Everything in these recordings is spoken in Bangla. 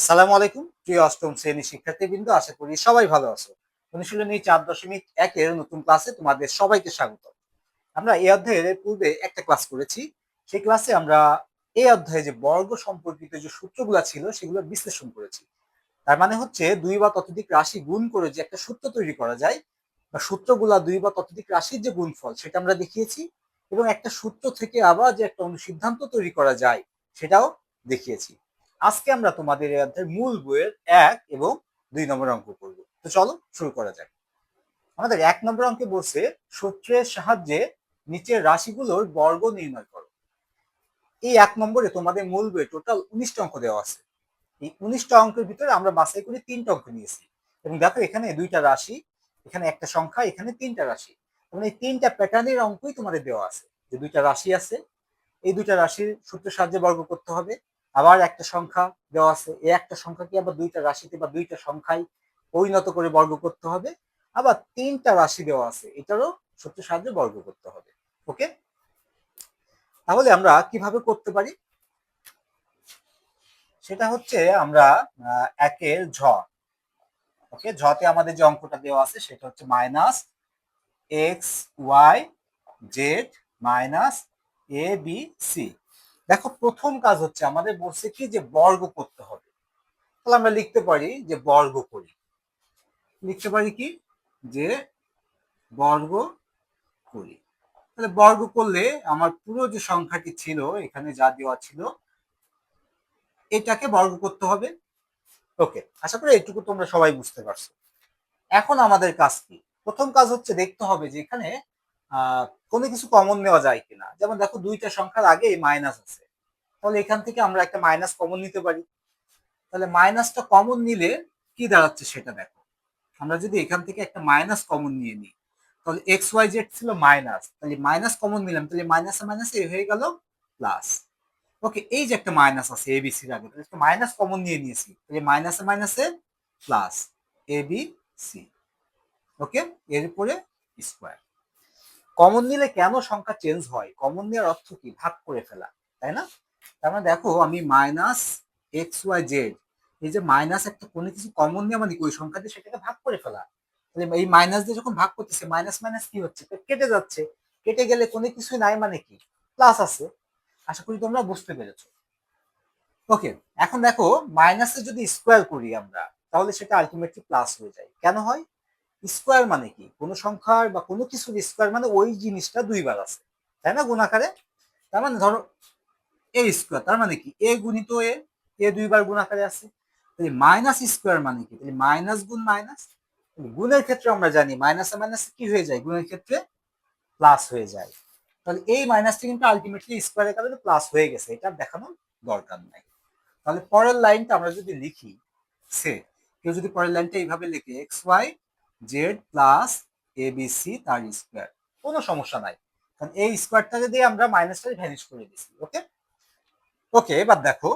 আসসালামু আলাইকুম প্রিয় অষ্টম শ্রেণীর শিক্ষার্থীবৃন্দ, আশা করি সবাই ভালো আছো। অনুশীলনী 4.1 নতুন ক্লাসে তোমাদের সবাইকে স্বাগত। আমরা এই অধ্যায়ের পূর্বে একটা ক্লাস করেছি। সেই ক্লাসে আমরা এই অধ্যায়ে যে বর্গ সম্পর্কিত যে সূত্রগুলো ছিল সেগুলো বিশ্লেষণ করেছি। তার মানে হচ্ছে দুই বা ততোধিক রাশি গুণ করে যে একটা সূত্র তৈরি করা যায়, বা সূত্রগুলা দুই বা ততোধিক রাশির যে গুণফল সেটা আমরা দেখিয়েছি, এবং একটা সূত্র থেকে আবার যে একটা অনুসিদ্ধান্ত তৈরি করা যায় সেটাও দেখিয়েছি। আজকে আমরা তোমাদের এই অধ্যায়ের মূল বইয়ের 1 এবং 2 নম্বর অঙ্ক করব। তো চলো শুরু করা যাক। আমাদের 1 নম্বর অঙ্কে বলছে সূত্রের সাহায্যে নিচের রাশিগুলোর বর্গ নির্ণয় করো। এই 1 নম্বরে তোমাদের মূল বইয়ে টোটাল 19টা অঙ্ক দেওয়া আছে। এই 19টা অঙ্কের ভিতরে আমরা বাছাই করে 3টা অঙ্ক নিয়েছি। এবং দেখো এখানে 2টা রাশি, এখানে একটা সংখ্যা, এখানে 3টা রাশি। এবং এই 3টা প্যাটার্নের অঙ্কই তোমাদের দেওয়া আছে। যে 2টা রাশি আছে, এই 2টা রাশির সূত্রের সাহায্যে বর্গ করতে হবে। আবার একটা সংখ্যা দেওয়া আছে, এই একটা সংখ্যাকে আবার 2টা রাশিতে বা 2টা সংখ্যায় পরিণত করে বর্গ করতে হবে। আবার 3টা রাশি দেওয়া আছে, এটারও সূত্রের সাহায্যে বর্গ করতে হবে। ওকে, তাহলে আমরা কিভাবে করতে পারি সেটা হচ্ছে আমরা একের ঝ, ওকে, ঝতে আমাদের যে অঙ্কটা দেওয়া আছে সেটা হচ্ছে minus X Y Z minus A B C. দেখো প্রথম কাজ হচ্ছে আমাদের বলছে কি যে বর্গ করতে হবে। তাহলে আমরা লিখতে পারি যে বর্গ করি, লিখতে পারি কি যে বর্গ করি। তাহলে বর্গ করলে আমার পুরো যে সংখ্যাটি ছিল এখানে যা দেওয়া ছিল এটাকে বর্গ করতে হবে। ওকে, আশা করি এইটুকু তোমরা সবাই বুঝতে পারছো। এখন আমাদের কাজ কি? প্রথম কাজ হচ্ছে দেখতে হবে যে এখানে কোনো কিছু কমন নেওয়া যায় কিনা। যেমন দেখো 2টা সংখ্যার আগে মাইনাস আছে, তাহলে এখান থেকে আমরা একটা মাইনাস কমন নিতে পারি। তাহলে মাইনাসটা কমন নিলে কি দাঁড়াচ্ছে সেটা দেখো। আমরা যদি এখান থেকে একটা মাইনাস কমন নিয়ে নিই, তাহলে এক্স ওয়াই জেড ছিল মাইনাস, তাহলে মাইনাস কমন নিলাম, তাহলে মাইনাসে মাইনাসে এ হয়ে গেল প্লাস। ওকে, এই যে একটা মাইনাস আছে এ বি সির আগে, তাহলে একটা মাইনাস কমন নিয়ে নিয়েছি, তাহলে মাইনাসে মাইনাসে প্লাস এ বি সি। ওকে, এর উপরে স্কোয়ার। কমন নিলে কেন সংখ্যা চেঞ্জ হয়? কমন নেওয়ার অর্থ কি? ভাগ করে ফেলা, তাই না? তার মানে দেখো আমি মাইনাস এক্স ওয়াই জেড, এই যে মাইনাস একটা কোনো কিছু কমন নেওয়া মানে ওই সংখ্যা দিয়ে সেটাকে ভাগ করে ফেলা। তাহলে এই মাইনাস দিয়ে যখন ভাগ করতেছে মাইনাস মাইনাস কি হচ্ছে? কেটে যাচ্ছে। কেটে গেলে কোনো কিছুই নাই মানে কি? প্লাস আছে। আশা করি তোমরা বুঝতে পেরেছো। ওকে, এখন দেখো মাইনাসে যদি স্কোয়ার করি আমরা, তাহলে সেটা আলটিমেটলি প্লাস হয়ে যায়। কেন হয়? স্কোয়ার মানে কি? কোনো সংখ্যার বা কোনো কিছুর স্কোয়ার মানে ওই জিনিসটা দুইবার আছে, তাই না, গুণ আকারে। তার মানে ধরো এ স্কোয়ার, তার মানে কি এ গুণিত এ, এ দুইবার গুণ আকারে আছে। তাহলে মাইনাস স্কোয়ার মানে কি? তাহলে মাইনাস গুণ মাইনাস। গুণের ক্ষেত্রে আমরা জানি মাইনাসে মাইনাসে কি হয়ে যায়, গুণের ক্ষেত্রে প্লাস হয়ে যায়। তাহলে এই মাইনাসটা কিন্তু আলটিমেটলি স্কোয়ারের কারণে প্লাস হয়ে গেছে, এটা দেখানোর দরকার নাই। তাহলে পরের লাইনটা আমরা যদি লিখি, সে কেউ যদি পরের লাইনটা এইভাবে লিখে এক্স ওয়াই জেড প্লাস এ বি সি তার স্কোয়ার, কোনো সমস্যা নাই, কারণ এই স্কোয়ারটাকে দিয়ে আমরা মাইনাসটা ভ্যানিশ করে দিছি। ওকে, ওকে, এবার দেখো,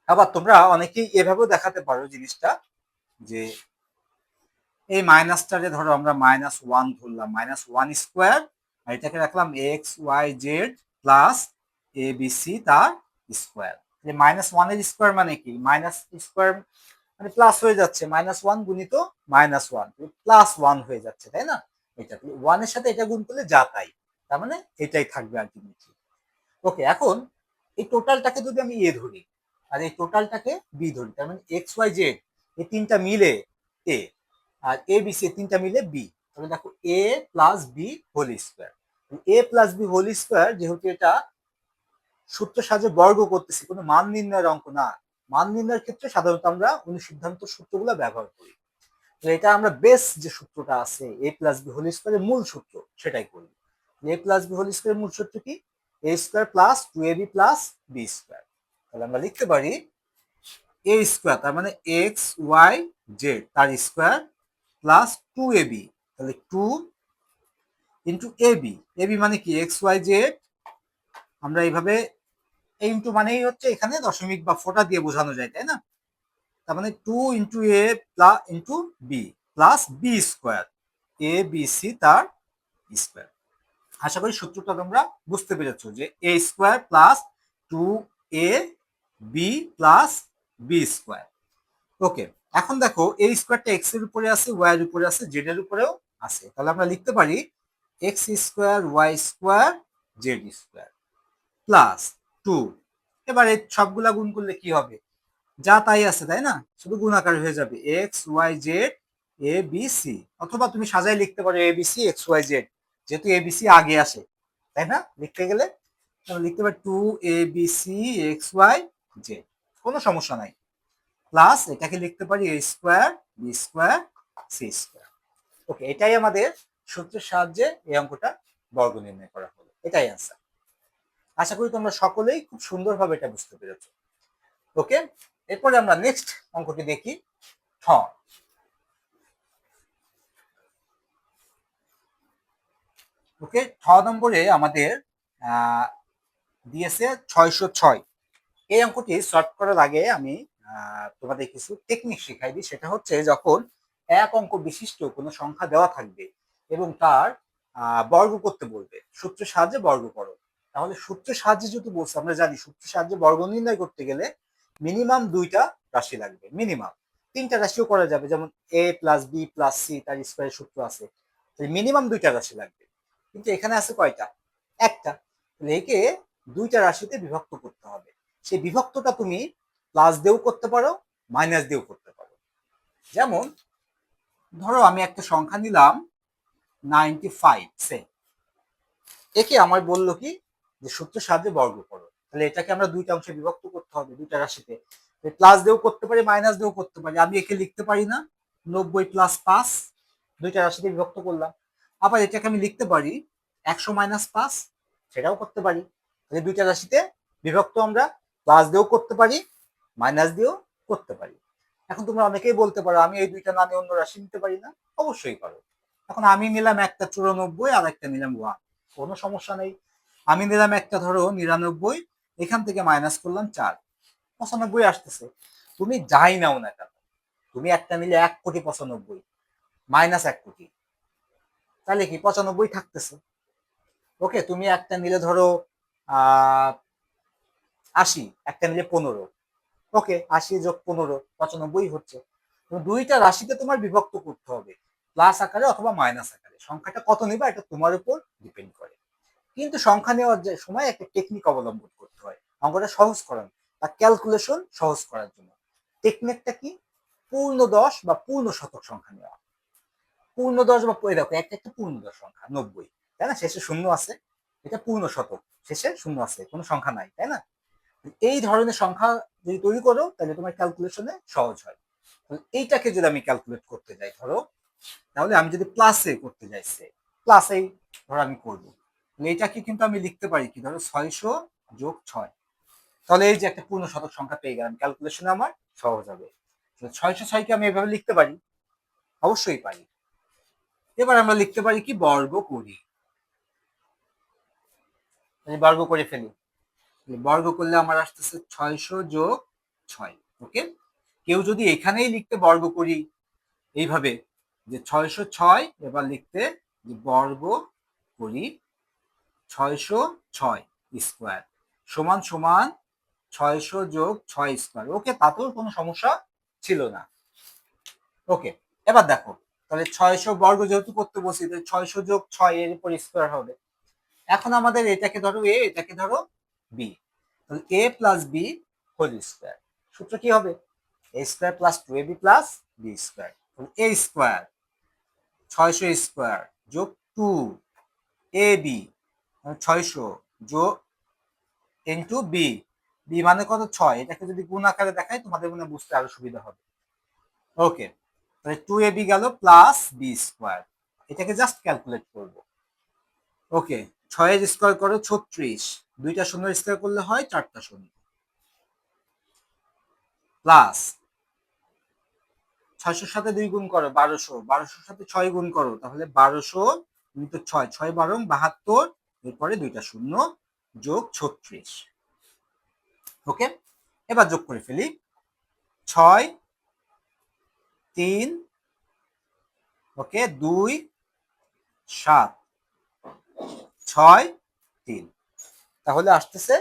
আবার তোমরা অনেকেই এভাবেও দেখাতে পারো জিনিসটা, যে এই মাইনাসটারে ধরো আমরা -1 ধরলাম, -1 স্কোয়ার, আর এটাকে রাখলাম এক্স ওয়াই জেড প্লাস এ বি সি তার স্কোয়ার। -1 এর স্কোয়ার মানে কি? মাইনাস স্কোয়ার মানে প্লাস হয়ে যাচ্ছে, -1 গুণিত -1 +1 হয়ে যাচ্ছে, তাই না? এটা 1 এর সাথে এটা গুণ করলে যা তাই, তার মানে এটাই থাকবে আলটিমেটলি। ওকে, এখন এই টোটালটাকে যদি আমি এ ধরি আর এই টোটালটাকে বি ধরি, তার মানে এক্স ওয়াই জেড এই তিনটা মিলে এ, আর এ বি সি তিনটা মিলে বি, তাহলে দেখো এ প্লাস বি হোল স্কোয়ার। এ প্লাস বি হোল স্কোয়ার, যেহেতু এটা সূত্র সাহায্যে বর্গ করতেছি, কোনো মান নির্ণয়ের অঙ্ক না। মান নির্ণয়ের ক্ষেত্রে সাধারণত আমরা অনুসিদ্ধান্ত সূত্রগুলো ব্যবহার করি। তো এটা আমরা বেস যে সূত্রটা আছে এ প্লাস বি হোল স্কোয়ারের মূল সূত্র সেটাই করি। এ প্লাস বি হোল স্কোয়ারের মূল সূত্র কি? A square plus 2ab plus B square. তাহলে আমরা লিখতে পারি এ স্কোয়ার, তার মানে এক্স ওয়াই জেড তার স্কোয়ার প্লাস 2ab, তাহলে 2 ইন্টু এবি। এবি মানে কি? X Y Z. আমরা এইভাবে এই ইন্টু মানেই হচ্ছে এখানে দশমিক বা ফোঁটা দিয়ে বোঝানো যায়, তাই না? তার মানে 2 into A plus into B plus B square, A B C তার স্কোয়ার। আশা করি সূত্রটা তোমরা বুঝতে পেরেছো, যে A square plus 2 A B plus B square. Okay, এখন দেখো এই স্কোয়ারটা এক্স এর উপরে আছে, ওয়াই এর উপরে আছে, জেড এর উপরেও আছে, তাহলে আমরা লিখতে পারি x square y square z square plus 2। এবারে সবগুলা গুণ করলে কি হবে, যা তাই আছে তাই না, শুধু গুণাকার হয়ে যাবে X Y Z A B C, অথবা তুমি সাজাই লিখতে পারো A B C X Y Z, যেহেতু এ বি সি আগে আসে তাই না, লিখতে গেলে তাহলে লিখতে পারি 2 ABC XY জেড, কোনো সমস্যা নাই। প্লাস এটাকে লিখতে পারি A square B square C square. Okay, এটাই আমাদের সূত্রের সাহায্যে এই অঙ্কটা বর্গ নির্ণয় করা হলো, এটাই আনসার। আশা করি তোমরা সকলেই খুব সুন্দরভাবে এটা বুঝতে পেরেছো। ওকে, এরপরে আমরা নেক্সট অঙ্কটি দেখি, ঠ। ওকে, ঠ নম্বরে আমাদের দিয়েছে 606। এই অঙ্কটি সলভ করার আগে আমি তোমাদের কিছু টেকনিক শিখাই দিই, সেটা হচ্ছে যখন এক অঙ্ক বিশিষ্ট কোনো সংখ্যা দেওয়া থাকবে এবং তার বর্গ করতে বলবে, সূত্রের সাহায্যে বর্গ করো, তাহলে সূত্রের সাহায্যে যদি বলছে, আমরা জানি সূত্রের সাহায্যে বর্গ নির্ণয় করতে গেলে মিনিমাম 2টা রাশি লাগবে, মিনিমাম 3টা রাশিও করা যাবে, যেমন এ প্লাস বি প্লাস সি তার স্কোয়ারের সূত্র আছে, মিনিমাম 2টা রাশি লাগবে। কিন্তু এখানে আছে কয়টা, একটা, একে 2টা রাশিতে বিভক্ত করতে হবে। সেই বিভক্তটা তুমি প্লাস দিয়েও করতে পারো, মাইনাস দিয়েও করতে পারো। যেমন ধরো আমি একটা সংখ্যা নিলাম 95 সে, একে আমার বললো কি যে সূত্রের সাহায্যে বর্গ করো, তাহলে এটাকে আমরা 2টা অংশে বিভক্ত করতে হবে, 2টা রাশিতে, প্লাস দিয়েও করতে পারি মাইনাস দিয়েও করতে পারি। আমি একে লিখতে পারি না 90 প্লাস 5, 2টা রাশিতে বিভক্ত করলাম। আবার এটাকে আমি লিখতে পারি 100 মাইনাস 5, সেটাও করতে পারি। তাহলে 2টা রাশিতে বিভক্ত আমরা প্লাস দিয়েও করতে পারি, মাইনাস দিয়েও করতে পারি। এখন তোমরা অনেকেই বলতে পারো আমি এই 2টা না নিয়ে অন্য রাশি নিতে পারি না, অবশ্যই পারো। এখন আমি নিলাম একটা 94 আর একটা নিলাম 1, কোনো সমস্যা নেই। আমি নিলাম একটা ধরো 99, এখান থেকে মাইনাস করলাম 4, 95 আসতেছে। তুমি যাই নাও না কেন, তুমি একটা নিলে 1,95,00,000 মাইনাস 1 কোটি, তাহলে কি 95 থাকতেছে। ওকে, তুমি একটা নিলে ধরো 80, একটা নিলে 15, ওকে 80 যোগ 15 95 হচ্ছে। 2টা রাশিতে তোমার বিভক্ত করতে হবে, প্লাস আকারে অথবা মাইনাস আকারে, সংখ্যাটা কত নিবা এটা তোমার উপর ডিপেন্ড করে। কিন্তু সংখ্যা নেওয়ার যে সময় একটা টেকনিক অবলম্বন করতে হয় অঙ্কটা সহজ করার বা ক্যালকুলেশন সহজ করার জন্য। টেকনিকটা কি, পূর্ণ 10 বা পূর্ণ শতক সংখ্যা নেওয়া। পূর্ণ 10 বা দেখো একটা একটা পূর্ণ 10 সংখ্যা 90, তাই না, শেষে শূন্য আছে, এটা পূর্ণ শতক, শেষে শূন্য আছে, কোনো সংখ্যা নাই, তাই না। এই ধরনের সংখ্যা যদি তৈরি করো তাহলে তোমার ক্যালকুলেশনে সহজ হয়। এইটাকে যদি আমি ক্যালকুলেট করতে যাই ধরো, তাহলে আমি যদি প্লাসে করতে যাই, প্লাসেই ধরো আমি করবো, এইটাকে কিন্তু আমি লিখতে পারি কি ধরো 600 যোগ 6, তাহলে এই যে একটা পূর্ণ শতক সংখ্যা পেয়ে গেলাম, ক্যালকুলেশনে আমার সহজ হবে। 606কে আমি এভাবে লিখতে পারি, অবশ্যই পারি। এবার আমরা লিখতে পারি কি বর্গ করি, বর্গ করে ফেলি, বর্গ করলে আমার আসতেছে 600 যোগ 6। ওকে, কেউ যদি এখানেই লিখতে বর্গ করি এইভাবে যে 606, এবার লিখতে যে বর্গ করি 606 স্কোয়ার সমান সমান 600 যোগ 6 স্কোয়ার, ওকে তাতেও কোনো সমস্যা ছিল না। ওকে, এবার দেখো তাহলে 600 বর্গ যেহেতু করতে বসি, 600 যোগ 6 এর উপর স্কোয়ার হবে। এখন আমাদের এটাকে ধরো এ, এটাকে ধরো বি, তাহলে A plus B whole square, সূত্র কি হবে A square plus 2ab plus B square, A square 600 square যোগ 2ab 600 যোগ ইন্টু বি, বি মানে কত 6, এটাকে যদি গুণ আকারে দেখাই তোমাদের মনে বুঝতে আরো সুবিধা হবে। ওকে, তাহলে 2ab গেল প্লাস বি স্কোয়ার, এটাকে জাস্ট ক্যালকুলেট করব। ওকে, 6 এর স্কোয়ার করো 36, 2টা শূন্য স্কোয়ার করলে হয় 4টা শূন্য, প্লাস 600 সাথে 2 গুণ করো 1200, 1200 সাথে 6 গুণ করো তাহলে 1200 ইন্টু 6, 6 12 72, এরপরে 2টা শূন্য যোগ 36। ওকে, এবার যোগ করে ফেলি 6 3, ওকে 2 7 6 3, তাহলে আসতেছে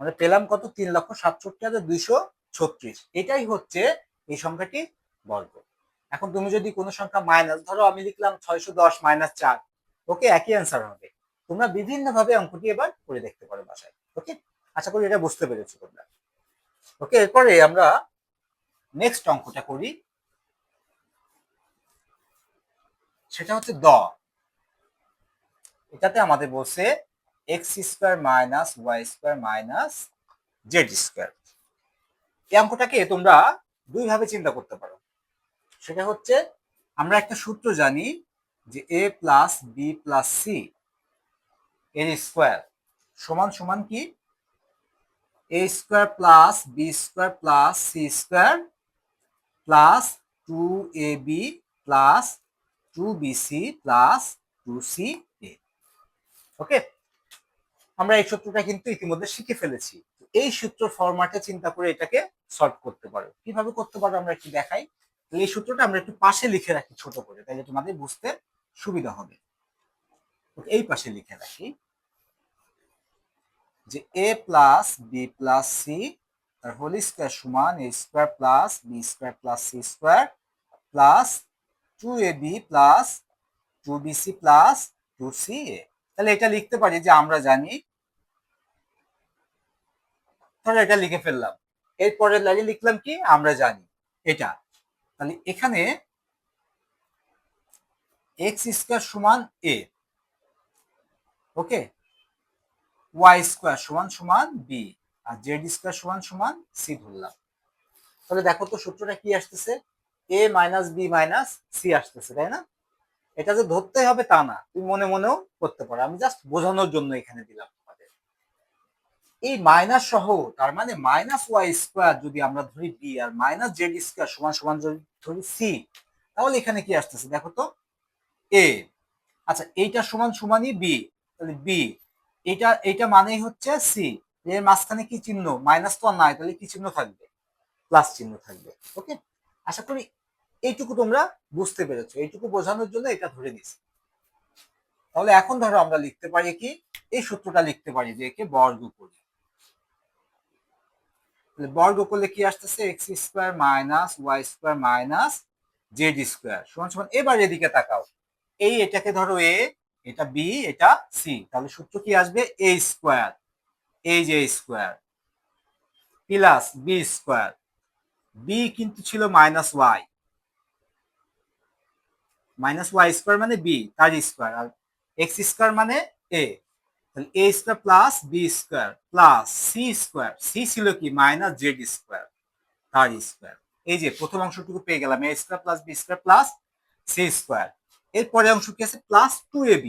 আমরা পেলাম কত 3,67,236। 36, এটাই হচ্ছে এই সংখ্যাটি বর্গ। এখন তুমি যদি কোনো সংখ্যা মাইনাস, ধরো আমি লিখলাম 610 মাইনাস 4, ওকে, একই অ্যান্সার হবে। তোমরা বিভিন্ন ভাবে অঙ্কটি এবার করে দেখতে পারো বাসায়। ওকে, আশা করি এটা বুঝতে পেরেছো তোমরা। ওকে, এরপরে আমরা নেক্সট অঙ্কটা করি, সেটা হচ্ছে এটাতে আমাদের বলছে x square minus Y square minus Z square. এই অঙ্কটাকে তোমরা দুই ভাবে চিন্তা করতে পারো। সেটা হচ্ছে, আমরা একটা সূত্র জানি যে A plus B plus C এর স্কোয়ার সমান সমান কি A square plus B square plus C square plus 2ab plus 2bc plus 2ca। Okay, আমরা এই সূত্রটা কিন্তু ইতিমধ্যে শিখে ফেলেছি। এই সূত্র ফরম্যাটে চিন্তা করে এটাকে সলভ করতে পারো। কিভাবে করতে পারো আমরা একটু দেখাই। এই সূত্রটা আমরা একটু পাশে লিখে রাখি ছোট করে, তাইলে তোমাদের বুঝতে সুবিধা হবে। এই পাশে লিখে রাখি যে A plus B plus C তার হোল স্কোয়ার সমান A square plus B square plus C square plus 2ab plus 2bc plus 2ca। তাহলে এটা লিখতে পারি যে আমরা জানি, তাহলে এটা লিখে ফেললাম। এরপরের লাইনে লিখলাম কি আমরা জানি এটা। তাহলে এখানে এক্স স্কোয়ার সমান এ, ওকে, ওয়াই স্কোয়ার সমান সমান বি, আর জেড স্কোয়ার সমান সমান সি ধরলাম। তাহলে দেখো তো সূত্রটা কি আসতেছে, এ মাইনাস বি মাইনাস সি আসতেছে, তাই না? এটা যে ধরতে হবে তা না, তুমি মনে মনেও করতে পারো, আমি জাস্ট বোঝানোর জন্য এখানে দিলাম তোমাদের। এই মাইনাস সহ, তার মানে মাইনাস ওয়াই স্কোয়ার যদি আমরা ধরি বি আর মাইনাস জেড স্কোয়ার সমান সমান যদি ধরি সি, তাহলে এখানে কি আসতেছে দেখো তো, এ। আচ্ছা, এইটা সমান সমানই বি, তাহলে বি, এইটা মানেই হচ্ছে সি। এর মাঝখানে কি চিহ্ন, মাইনাস তো আর নাই, তাহলে কি চিহ্ন থাকবে, প্লাস চিহ্ন থাকবে। ওকে, আশা করি এইটুকু তোমরা বুঝতে পেরেছো। এইটুকু বোঝানোর জন্য এটা ধরে নিছি। তাহলে এখন ধরো আমরা লিখতে পারি কি, এই সূত্রটা লিখতে পারি যে একে বর্গ করি। বর্গ করলে কি আসতেছে, x square minus Y square minus Z square সমান সমান, এবার এদিকে তাকাও, এটাকে ধরো এ, এটা বি, এটা সি, তাহলে সূত্র কি আসবে, এ স্কোয়ার, এই যে square plus B square, B কিন্তু ছিল মাইনাস ওয়াই স্কোয়ার মানে বি তার স্কোয়ার, আর এক্স স্কোয়ার মানে এ, তাহলে A square plus B square plus C square, C ছিল কি মাইনাস জেড স্কোয়ার তার স্কোয়ার। এই যে প্রথম অংশটুকু পেয়ে গেলাম, A square plus B square plus C square. এরপরে অংশ কি আছে, প্লাস 2ab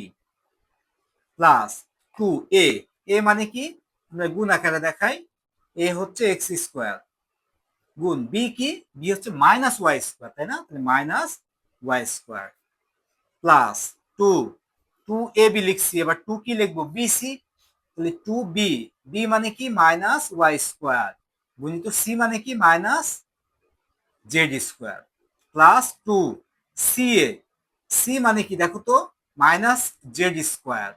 প্লাস 2a, এ মানে কি আমরা গুণ আকারে দেখাই, এ হচ্ছে এক্স স্কোয়ার গুণ বি কি, বি হচ্ছে মাইনাস ওয়াই স্কোয়ার, তাই না, তাহলে minus Y square plus 2ab লিখছি, এবার 2 কি লিখবো, বিসি, তাহলে 2b, বি মানে কি মাইনাস ওয়াই স্কোয়ার গুণিত সি মানে কি minus Z square plus 2ca, c মানে কি দেখো তো মাইনাস জেড স্কোয়ার,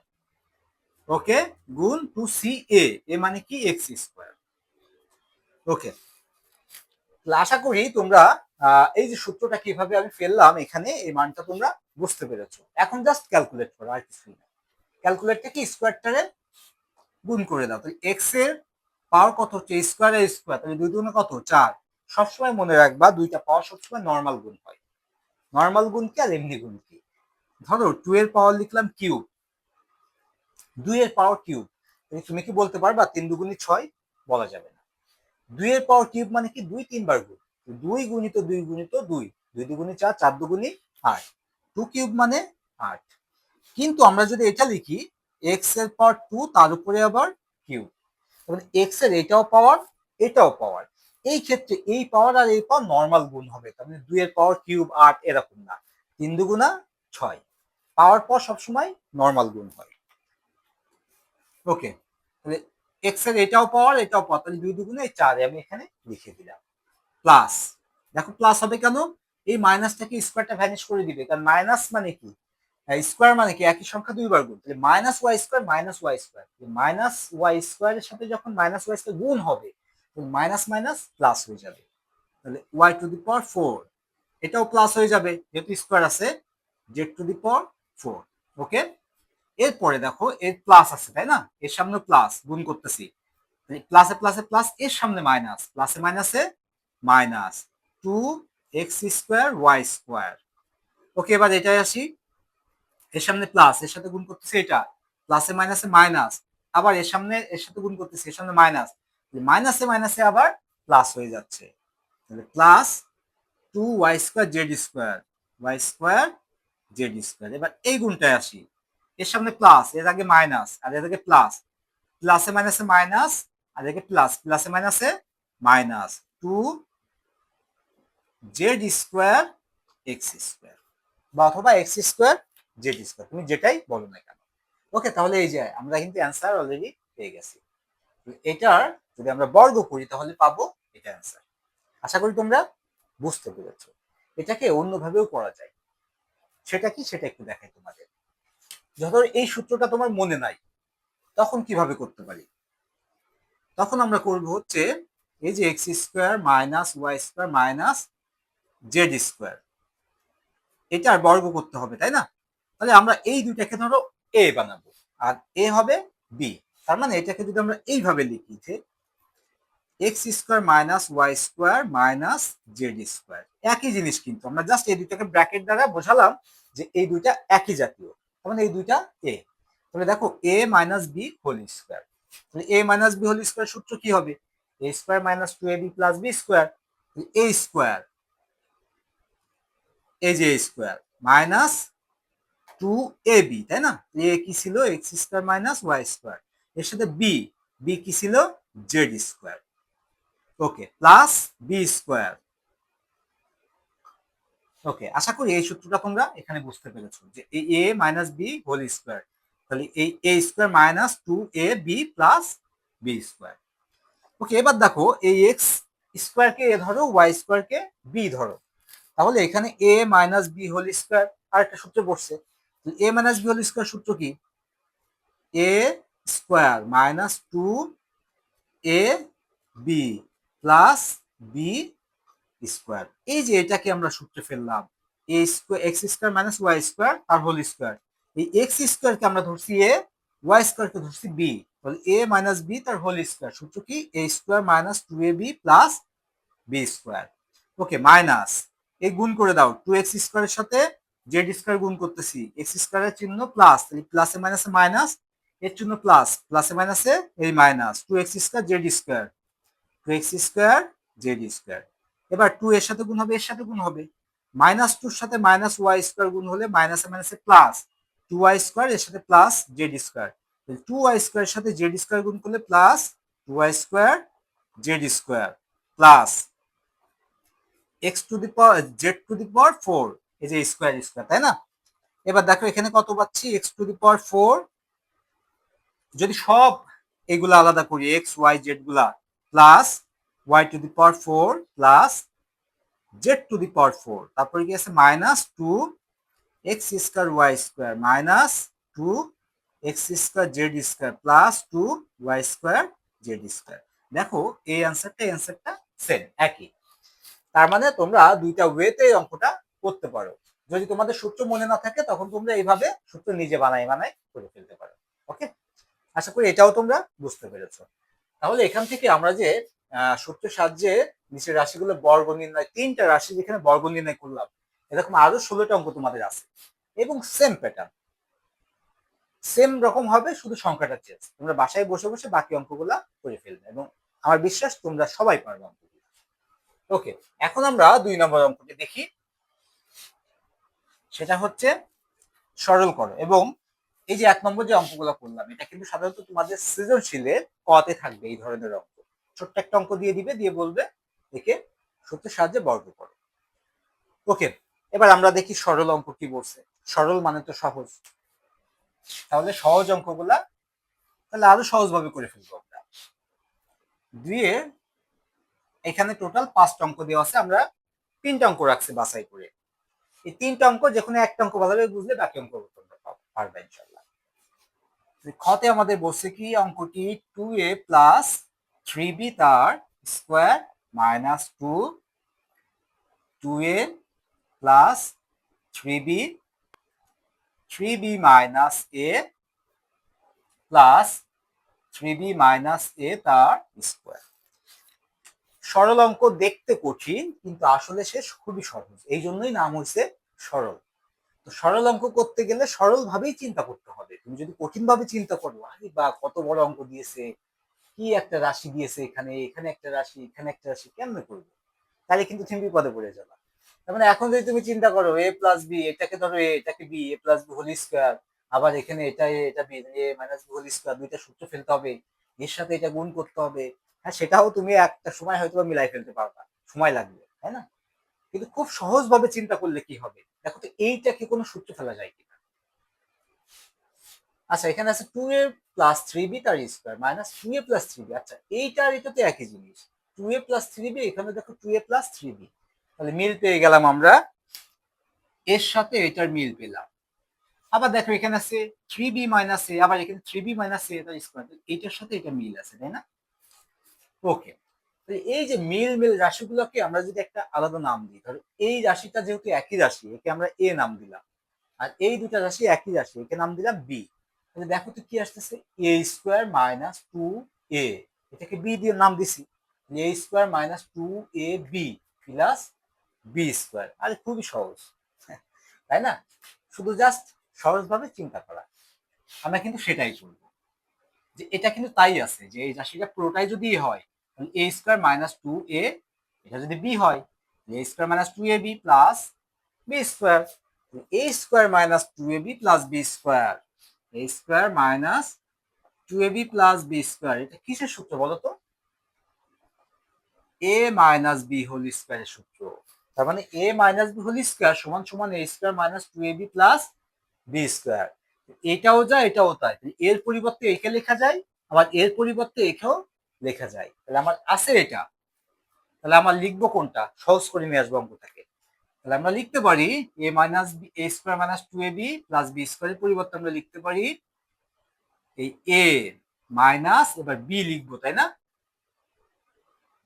ওকে, গুণ 2ca, এ মানে কি এক্স স্কোয়ার। ওকে, আশা করি তোমরা এই যে সূত্রটা কিভাবে আমি ফেললাম এখানে, এই মানটা তোমরা বুঝতে পেরেছো। এখন জাস্ট ক্যালকুলেট করো, আর কিছুই না। ক্যালকুলেটটা কি, স্কোয়ারটারে গুণ করে দাও, তাহলে এক্স এর পাওয়ার কত হচ্ছে, স্কোয়ার এর স্কোয়ার, তাহলে 2 দুগুণে কত 4। সবসময় মনে রাখবা দুইটা পাওয়ার সবসময় নর্মাল গুণ হয়। নর্মাল গুণ কি আর এমনি গুণ কি, ধরো 2 এর পাওয়ার লিখলাম কিউব, 2 এর পাওয়ার কিউব, তুমি কি বলতে পারবা 3 দুগুণে 6? বলা যাবে না। 2 এর পাওয়ার কিউব মানে কি 2 3 বার গুণ, 2 গুণিত 2 গুণিত 2, 2 দুগুণে 4, 4 দুগুণে 8, 2 কিউব মানে 8। কিন্তু আমরা যদি এটা লিখি এক্স এর পাওয়ার 2 তার উপরে আবার কিউব, মানে এক্স এর এটাও পাওয়ার এটাও পাওয়ার, এই ক্ষেত্রে এই পাওয়ার আর এই পাওয়ার নর্মাল গুণ হবে, তার মানে 2 এর পাওয়ার কিউব 8 এরকম না, 3 দুগুণা 6, পাওয়ার পর সবসময় নর্মাল গুণ হয়। ওকে, তাহলে এক্স এর এটাও পাওয়ার এটাও পাওয়ার, তাহলে 2 দুগুণে 4, আমি এখানে লিখে দিলাম প্লাস। দেখো প্লাস হবে কেন, এই মাইনাসটাকে স্কোয়ারটা ভ্যানিশ করে দিবে, কারণ মাইনাস মানে কি, স্কোয়ার মানে কি একই সংখ্যা দুইবার গুণ, তাহলে minus Y square minus Y square, minus y স্কোয়ারের সাথে যখন মাইনাস ওয়াই স্কোয়ার গুণ হবে মাইনাস মাইনাস প্লাস হয়ে যাবে, তাহলে ওয়াই টু দি পাওয়ার 4, এটাও প্লাস হয়ে যাবে যেহেতু স্কোয়ার আছে, জেড টু দি পাওয়ার 4। ওকে, এরপরে দেখো এর প্লাস আছে তাই না, এর সামনে প্লাস গুণ করতেছি, প্লাসে প্লাসে প্লাস, এর সামনে মাইনাস, প্লাসে মাইনাসে মাইনাস, 2x² y²। ওকে, এবার এটাই আসি, এর সামনে প্লাস, এর সাথে গুণ করতেছি, এটা প্লাসে মাইনাসে মাইনাস, আবার এর সামনে এর সাথে গুণ করতেছি, এর সামনে মাইনাস, মাইনাসে মাইনাসে আবার প্লাস হয়ে যাচ্ছে, তাহলে প্লাস 2y² z²। এবার এই গুণটায় আসি, এর সামনে প্লাস, এর আগে মাইনাস, আর এর আগে প্লাস, প্লাসে মাইনাসে মাইনাস, আর একে প্লাস, প্লাসে মাইনাসে মাইনাস, 2z² বা অথবা x²z², তুমি যেটাই বলো না কেন। ওকে, তাহলে এই যে আমরা কিন্তু অ্যান্সার অলরেডি পেয়ে গেছি। এটার যদি আমরা বর্গ করি তাহলে পাবো এটা অ্যান্সার। আশা করি তোমরা বুঝতে পেরেছো। এটাকে অন্যভাবেও করা যায়, সেটা কি সেটা একটু দেখাই তোমাদের। যখন এই সূত্রটা তোমার মনে নাই তখন কিভাবে করতে পারি, তখন আমরা করব হচ্ছে এই যে x² minus y² minus z², এটার বর্গ করতে হবে তাই না, তাহলে আমরা এই দুইটাকে ধরো a বানাবো আর a হবে b, তার মানে এটাকে যদি আমরা এইভাবে লিখি যে x² minus y² minus z², একই জিনিস, কিন্তু আমরা জাস্ট এই দুইটাকে ব্র্যাকেট দ্বারা বোঝালাম যে এই দুইটা একই জাতীয়, তার মানে এই দুইটা a। তাহলে দেখো a minus b whole square, তাহলে a minus b whole square সূত্র কি হবে, a square minus 2ab plus b square, a square, এই যে a স্কয়ার মাইনাস 2ab, তাই না, a কি ছিল x² মাইনাস y², এর সাথে b, b কি ছিল z², ওকে, প্লাস b²। ওকে, আশা করি এই সূত্রটা তোমরা এখানে বুঝতে পেরেছো যে এই a minus b whole square, তাহলে এই a square minus 2ab plus b square. Okay, এবার দেখো এই x স্কয়ার কে a ধরো, y স্কয়ার কে b ধরো, তাহলে এখানে a minus b whole square আরেকটা সূত্র বসছে, a minus b whole square সূত্র কি, a square minus 2ab plus b square, এই যে এটাকে আমরা সূত্রে ফেললাম, a square x² minus y² তার হোল স্কয়ার, এই x² কে আমরা ধরছি a, y² কে ধরছি b, তাহলে a মাইনাস b তার হোল স্কয়ার, সূত্র কি a square minus 2ab plus b square. Okay, minus এই গুণ করে দাও, 2x² এর সাথে z² গুণ করতেছি, x² এর চিহ্ন প্লাস, তাহলে প্লাসে মাইনাসে মাইনাস, এর চিহ্ন প্লাস, প্লাসে মাইনাসে এই minus, 2x² z², 2x² z²। এবার 2 এর সাথে গুণ হবে, এর সাথে গুণ হবে, মাইনাস 2 এর সাথে মাইনাস y² গুণ হলে মাইনাসে মাইনাসে প্লাস, 2y² এর সাথে প্লাস z², 2y² এর সাথে z² গুণ করলে plus 2y² z² plus x to the power z to the power 4, এই যে স্কয়ার স্কয়ার, তাই না। এবার দেখো এখানে কত পাচ্ছি, x টু দি পাওয়ার 4, যদি সব এগুলা আলাদা করি x y z গুলা, plus y to the power 4 plus z to the power 4, তারপরে কি আছে minus 2x² y² minus 2x² z² plus 2y² z²। দেখো এই অ্যান্সারটা সেম, একই। তার মানে তোমরা দুইটা ওয়েতে এই অঙ্কটা করতে পারো, যদি তোমাদের সূত্র মনে না থাকে তখন তোমরা এইভাবে সূত্র নিজে বানাই বানাই করে ফেলতে পারো। ওকে, আশা করি এটাও তোমরা বুঝতে পেরেছো। তাহলে এখান থেকে আমরা যে সূত্রের সাহায্যে নিচের রাশিগুলো বর্গ নির্ণয়, 3টা রাশি যেখানে বর্গ নির্ণয় করলাম, এরকম আরো 16টা অঙ্ক তোমাদের আছে এবং সেম প্যাটার্ন, সেম রকম হবে, শুধু সংখ্যাটা চেঞ্জ। তোমরা বাসায় বসে বসে বাকি অঙ্কগুলা করে ফেলবে এবং আমার বিশ্বাস তোমরা সবাই পারবে অঙ্কগুলো। ওকে, এখন আমরা 2 নম্বর অঙ্কটি দেখি, সেটা হচ্ছে সরল করো। এবং এই যে 1 নম্বর যে অঙ্কগুলো করলাম, এটা কিন্তু সাধারণত তোমাদের সৃজনশীলের কতে থাকবে এই ধরনের অঙ্ক। ছোট্ট একটা অঙ্ক দিয়ে দিবে, দিয়ে বলবে একে সূত্রের সাহায্যে বর্গ করো। ওকে, এবার আমরা দেখি সরল অঙ্ক কি বলছে। সরল মানে তো সহজ, তাহলে সহজ অঙ্কগুলা তাহলে আরো সহজভাবে করে ফেলবো আমরা। দিয়ে এখানে টোটাল 5টা অঙ্ক দেওয়া আছে, আমরা 3টা অঙ্ক রাখছি বাছাই করে। এই 3টা অঙ্ক যেখানে একটা অঙ্ক ভালোভাবে বুঝলে বাকি অঙ্ক তোমরা পারবে ইনশাআল্লাহ। খতে আমাদের বলছে কি অঙ্কটি 2a প্লাস 3b তার square minus 2a plus 3b minus a plus 3b minus a তার স্কোয়ার। সরল অঙ্ক দেখতে কঠিন কিন্তু আসলে সে খুবই সহজ, এই জন্যই নাম হয়েছে সরল। তো সরল অঙ্ক করতে গেলে সরল ভাবেই চিন্তা করতে হবে। তুমি যদি কঠিন ভাবে চিন্তা করো, আরে বা কত বড় অঙ্ক দিয়েছে, কি একটা রাশি দিয়েছে, এখানে এখানে একটা রাশি, এখানে একটা রাশি, কেমনে করবো, তাহলে কিন্তু তুমি বিপদে পড়ে যাবে। তার মানে এখন যদি তুমি চিন্তা করো a প্লাস বি, এটাকে ধরো a, এটাকে b, a plus B whole square, আবার এখানে এটা a, এটা b, a minus B whole square, দুইটা সূত্র ফেলতে হবে, এর সাথে এটা গুণ করতে হবে। হ্যাঁ, সেটাও তুমি একটা সময় হয়তো মিলাই ফেলতে পারবা, সময় লাগবে, তাই না? কিন্তু খুব সহজ ভাবে চিন্তা করলে কি হবে, দেখো তো এইটাকে কোনো সূত্র ফেলা যায় কিনা। আচ্ছা, এখানে আছে 2a প্লাস 3b তার square minus 2a plus 3b। আচ্ছা, এইটা আর এটা তো একই জিনিস, 2a প্লাস 3b, এখানে দেখো 2a প্লাস 3b, তাহলে মিল পেয়ে গেলাম আমরা, এর সাথে এটার মিল পেলাম। আবার দেখো এখানে আছে 3b মাইনাস a, আবার এখানে 3b মাইনাস a তার স্কোয়ার, এইটার সাথে এটা মিল আছে, তাই না? ওকে, এই যে মিল মিল রাশিগুলোকে আমরা যদি একটা আলাদা নাম দিই, ধরো এই রাশিটা যেহেতু একই রাশি, একে আমরা এ নাম দিলাম, আর এই দুটা রাশি একই রাশি, একে নাম দিলাম বি। তাহলে দেখো তো কি আসতেছে, এ স্কোয়ার মাইনাস 2a, এটাকে বি দিয়ে নাম দিছি, A square minus 2ab plus B square. আরে খুবই সহজ, তাই না? শুধু জাস্ট সহজভাবে চিন্তা করা, আমরা কিন্তু সেটাই করবো। যে এটা কিন্তু তাই আছে যে এই রাশিটা পুরোটাই যদি হয়, তাহলে এ স্কোয়ার মাইনাস 2a, এটা যদি বি হয়, A square minus 2ab plus B square, A square minus 2ab plus B square, A square minus 2ab plus B square, এটা কিসের সূত্র বলো তো? এ মাইনাস বি হোল স্কোয়ারের সূত্র। তার মানে A minus B whole square সমান সমান A square minus 2ab plus B square. এটাও যায় এটাও তাই, এর পরিবর্তে একে লেখা যায়, আবার এর পরিবর্তে একেও লেখা যায়, তাহলে আমার আছে এটা। তাহলে আমার লিখবো কোনটা, সহজ করে নিয়ে আসবো অঙ্কটাকে। তাহলে আমরা লিখতে পারি A minus B, A square minus 2ab plus B স্কোয়ারের পরিবর্তে আমরা লিখতে পারি এই এ মাইনাস, এবার বি লিখবো, তাই না?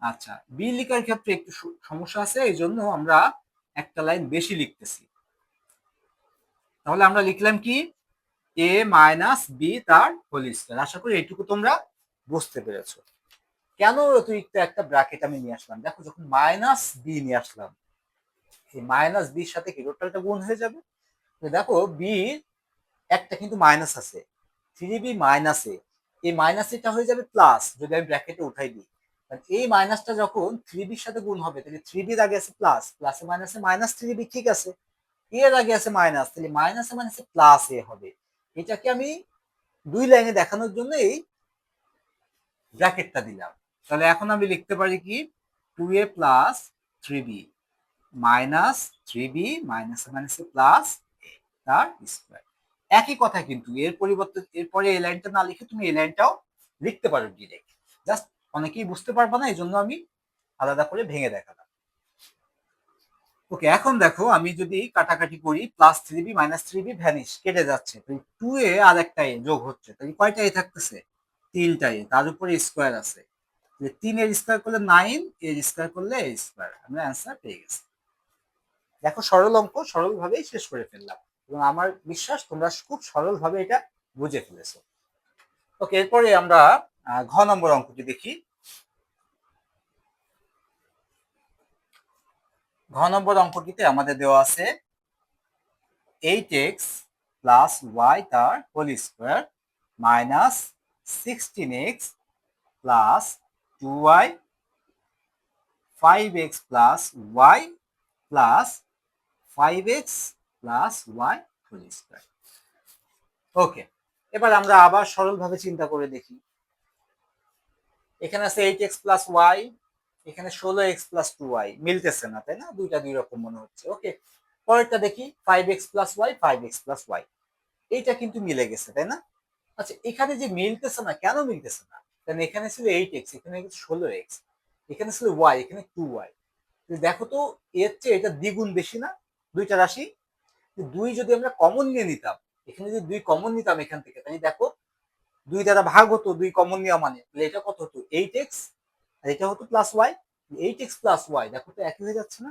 আচ্ছা, বি লিখার ক্ষেত্রে একটু সমস্যা আছে, এই জন্য আমরা একটা লাইন বেশি লিখতেছি। তাহলে আমরা লিখলাম কি, এ মাইনাস বি তার হোল স্কয়ার। আশা করি এইটুকু তোমরা বুঝতে পেরেছো। কেন অতিরিক্ত একটা ব্র্যাকেট আমি নিয়ে আসলাম, দেখো যখন মাইনাস বি নিয়ে আসলাম, এই মাইনাস বির সাথে কি টোটালটা গুণ হয়ে যাবে। দেখো বি একটা কিন্তু মাইনাস আছে, 3b মাইনাস এ, এই মাইনাস এটা হয়ে যাবে প্লাস যদি আমি ব্র্যাকেটে উঠাই দিই। এই মাইনাসটা যখন 3b এর সাথে গুণ হবে, তাহলে 3b এর আগে আছে প্লাস, প্লাসে মাইনাসে মাইনাস 3b, ঠিক আছে, এর আগে আছে মাইনাস, তাহলে মাইনাসে মাইনাসে প্লাস এ হবে। এটাকে আমি দুই লাইনে দেখানোর জন্য এই ব্র্যাকেটটা দিলাম। তাহলে এখন আমি লিখতে পারি কি, 2a plus 3b minus 3b মাইনাসে মাইনাসে প্লাস তার স্কোয়ার। একই কথা, কিন্তু এর পরিবর্তে এরপরে এই লাইনটা না লিখে তুমি এই লাইনটাও লিখতে পারো ডিরেক্ট, জাস্ট অনেকেই বুঝতে পারবে না, এই জন্য আমি আলাদা করে ভেঙে দেখালাম। ওকে, এখন দেখো আমি যদি কাটাকাটি করি, plus 3b minus 3b vanish, কেটে যাচ্ছে, 2a আর একটা এ যোগ হচ্ছে, তাহলে কয়টা এ থাকতেছে, তিনটা এ, তার উপরে স্কোয়ার আছে, 3 এর স্কোয়ার করলে 9, এর স্কোয়ার করলে এ স্কোয়ার, আমরা অ্যান্সার পেয়ে গেছি। দেখো সরল অঙ্ক সরল ভাবেই শেষ করে ফেললাম, এবং আমার বিশ্বাস তোমরা খুব সরল ভাবে এটা বুঝে ফেলেছো। ওকে, এরপরে আমরা ঘ নম্বর অঙ্কটি দেখি। ঘ নম্বর অঙ্কটিতে আমাদের দেওয়া আছে 8x প্লাস ওয়াই তার whole square minus 16x plus 2y, 5x plus Y plus 5x plus Y whole square. Okay, এবার আমরা আবার সরলভাবে চিন্তা করে দেখি। এখানে আছে 8x প্লাস ওয়াই, এখানে 16x প্লাস 2y, মিলতেছে না, তাই না? দুইটা দুই রকম মনে হচ্ছে। ওকে, পরেরটা দেখি 5x plus Y, 5x plus Y, এইটা কিন্তু মিলে গেছে, তাই না? আচ্ছা, এখানে যে মিলতেছে না, কেন মিলতেছে না? কারণ এখানে ছিল 8x, এখানে 16x, এখানে ছিল ওয়াই, এখানে 2y। দেখো তো, এর চেয়ে এটা দ্বিগুণ বেশি না দুইটা রাশি? দুই যদি আমরা কমন নিয়ে নিতাম, এখানে যদি দুই কমন নিতাম এখান থেকে, তাহলে দেখো দুই দ্বারা ভাগ হতো, দুই কমন নেওয়া মানে, তাহলে এটা কত হতো 8x, আর এটা হতো plus Y, 8x plus Y, দেখো তো একই হয়ে যাচ্ছে না?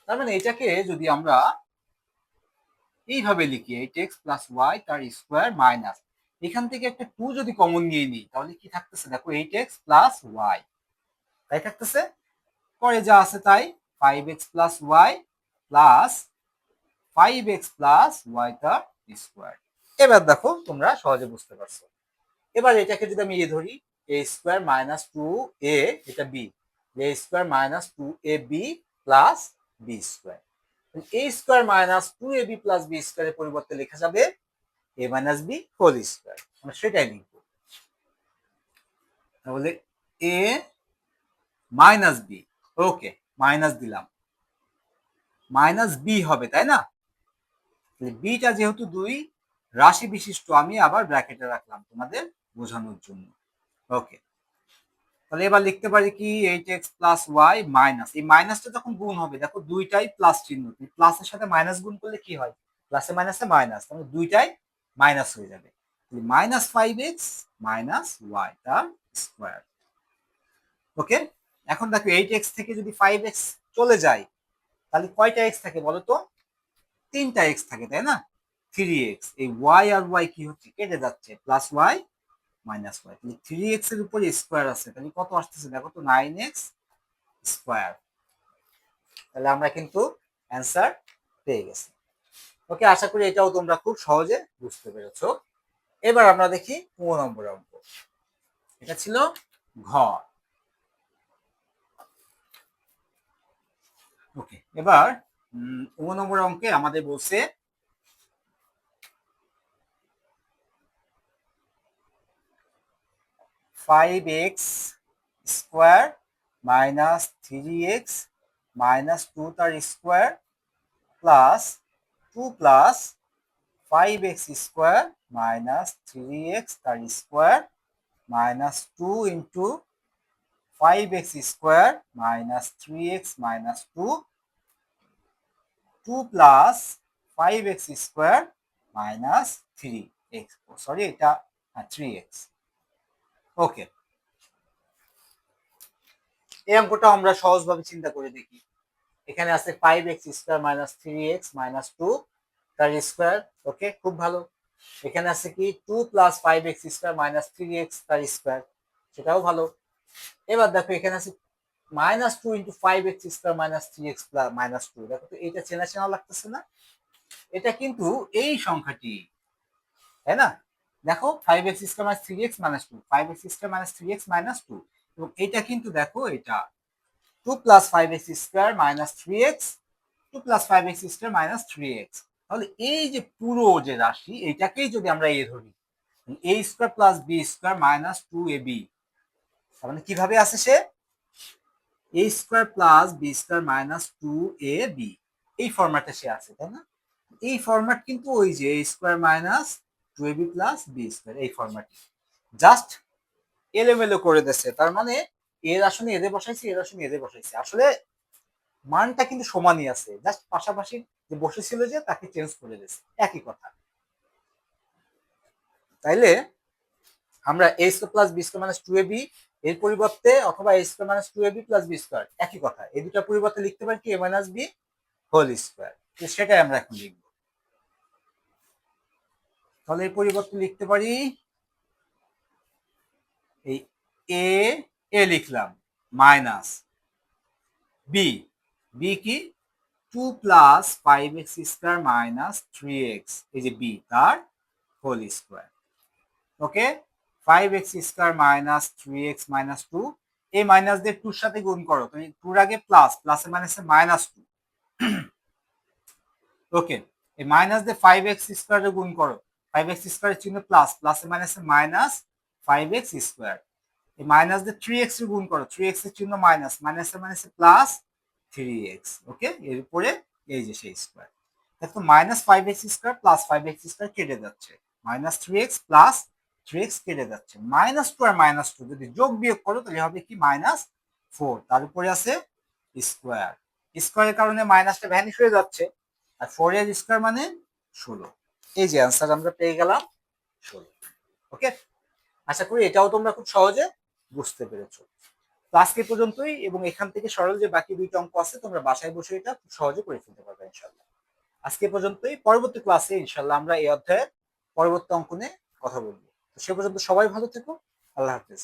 তার মানে এটাকে যদি আমরা এইভাবে লিখি 8x প্লাস ওয়াই তার স্কোয়ার মাইনাস, এখান থেকে একটা 2 যদি কমন নিয়ে নিই তাহলে কি থাকতেছে দেখো 8x প্লাস ওয়াই, তাই থাকতেছে। পরে যা আছে তাই 5x plus Y plus 5x plus Y তার স্কোয়ার। এবার দেখো তোমরা সহজে বুঝতে পারছো। এবার এটাকে যদি আমি ধরি এ স্কোয়ার মাইনাস টু এ, এটা B, A square minus two A B plus B square, A square minus two A B plus B স্কোয়ারের পরিবর্তে লেখা যাবে এ মাইনাস বি হোল স্কোয়ার, আমরা সেটাই লিখবো। তাহলে এ মাইনাস বি, ওকে মাইনাস দিলাম, মাইনাস বি হবে তাই না? বিটা যেহেতু দুই রাশি বিশিষ্ট আমি আবার ব্র্যাকেটে রাখলাম তোমাদের বোঝানোর জন্য। ওকে, তাহলে এবার লিখতে পারি কি 8x প্লাস ওয়াই মাইনাস, এই মাইনাসটা যখন গুণ হবে দেখো দুইটাই প্লাস চিহ্ন, প্লাসের সাথে মাইনাস গুণ করলে কি হয়, প্লাসে মাইনাসে মাইনাস, তাহলে দুইটাই মাইনাস হয়ে যাবে, মাইনাস 5x মাইনাস ওয়াই তার স্কোয়ার। ওকে, এখন দেখো 8x থেকে যদি 5x চলে যায় তাহলে কয়টা x থাকে বলো তো? 3টা x থাকে তাই না? 3x, এই y আর y কি হচ্ছে কেটে যাচ্ছে, প্লাস ওয়াই মাইনাস ওয়াই, তাহলে 3x এর উপরে স্কোয়ার আছে, তাহলে কত আসতেছে দেখো তো 9x স্কোয়ার। তাহলে আমরা কিন্তু অ্যান্সার পেয়ে গেছি। ওকে, আশা করি এটাও তোমরা খুব সহজে বুঝতে পেরেছো। এবার আমরা দেখি 15 নম্বর অঙ্ক, এটা ছিল ঘ। ওকে, এবার 15 নম্বর অঙ্কে আমাদের বলছে 5x square minus 3x minus 2 তার square plus 2 plus 5x square minus 3x তার square minus 2 into 5x square minus 3x minus 2, 2 plus 5x square minus 3x, sorry এটা 3x। ওকে, এই অঙ্কটা আমরা সহজভাবে চিন্তা করে দেখি। এখানে আছে 5x square minus 3x minus 2 তার স্কোয়ার, ওকে খুব ভালো। এখানে আছে কি 2 plus 5x square minus 3x তার স্কোয়ার, সেটাও ভালো। এবার দেখো এখানে আছে minus 2 into 5x square minus 3x minus 2, দেখো তো এটা চেনা চেনা লাগতেছে না? এটা কিন্তু এই সংখ্যাটি, তাই না? দেখো 5x square minus 3x minus 2, 5x square minus 3x minus 2, এবং এটা কিন্তু দেখো এটা 2 plus 5x square minus 3x, 2 plus 5x square minus 3x, তাহলে এই যে পুরো যে রাশি এইটাকেই যদি আমরা এ ধরি, a square plus B square minus 2ab, তার মানে কিভাবে আসে সে a square plus B square minus 2ab, এই ফরম্যাটে সে আছে তাই না? এই ফরম্যাট কিন্তু ওই যে a square minus 2ab plus B square, এই ফরম্যাট জাস্ট এলোমেলো করে দিচ্ছে, তার মানে এর আসলে এদের বসাইছে, এর আসলে এদের বসাইছে, আসলে মানটা কিন্তু সমানই আছে, জাস্ট পাশাপাশি যে বসেছিল যে তাকে চেঞ্জ করে দিয়েছে, একই কথা। তাইলে আমরা a square plus B square minus 2ab এর পরিবর্তে, অথবা a square minus 2ab plus B square, একই কথা, এই দুটার পরিবর্তে লিখতে পারি কি a minus B whole square, সেটাই আমরা এখন লিখব। তাহলে এর পরিবর্তে লিখতে পারি এই এ, এ লিখলাম মাইনাস বি, বি কি 2 plus 5x square minus 3x, এই যে বি তার হোল স্কোয়ার। ওকে, 5x square minus 3x minus 2, এই মাইনাস দিয়ে 2 সাথে গুণ করো, তুমি 2 আগে প্লাস, প্লাসে মাইনাসে মাইনাস 2। ওকে, এই মাইনাস দিয়ে 5x স্কোয়ারে গুণ করো, 5x স্কোয়ারের চিহ্ন প্লাস, প্লাসে মাইনাসে মাইনাস 5x স্কোয়ার, এই মাইনাস দিয়ে 3x এর গুণ করো, 3x এর চিহ্ন মাইনাস, মাইনাসে মাইনাসে প্লাস 3x। ওকে, এর উপরে এই যে সেই স্কোয়ার, দেখো minus 5x square plus 5x square কেটে যাচ্ছে, মাইনাস 3x প্লাস 3x কেটে যাচ্ছে, মাইনাস 2 আর মাইনাস 2 যদি যোগ বিয়োগ করো তাহলে হবে কি মাইনাস 4, তার উপরে আছে স্কোয়ার, স্কোয়ারের কারণে মাইনাসটা ভ্যানিশ হয়ে যাচ্ছে, আর 4 এর স্কোয়ার মানে 16, এই যে অ্যান্সার আমরা পেয়ে গেলাম 16। ওকে, আশা করি এটাও তোমরা খুব সহজে বুঝতে পেরেছো। তো আজকে পর্যন্তই, এবং এখান থেকে সরল যে বাকি দুইটা অঙ্ক আছে তোমরা বাসায় বসে এটা খুব সহজে করে ফেলতে পারবে ইনশাল্লাহ। আজকে পর্যন্তই, পরবর্তী ক্লাসে ইনশাল্লাহ আমরা এই অধ্যায়ের পরবর্তী অঙ্ক নিয়ে কথা বলবো। তো সে পর্যন্ত সবাই ভালো থেকো। আল্লাহ হাফেজ।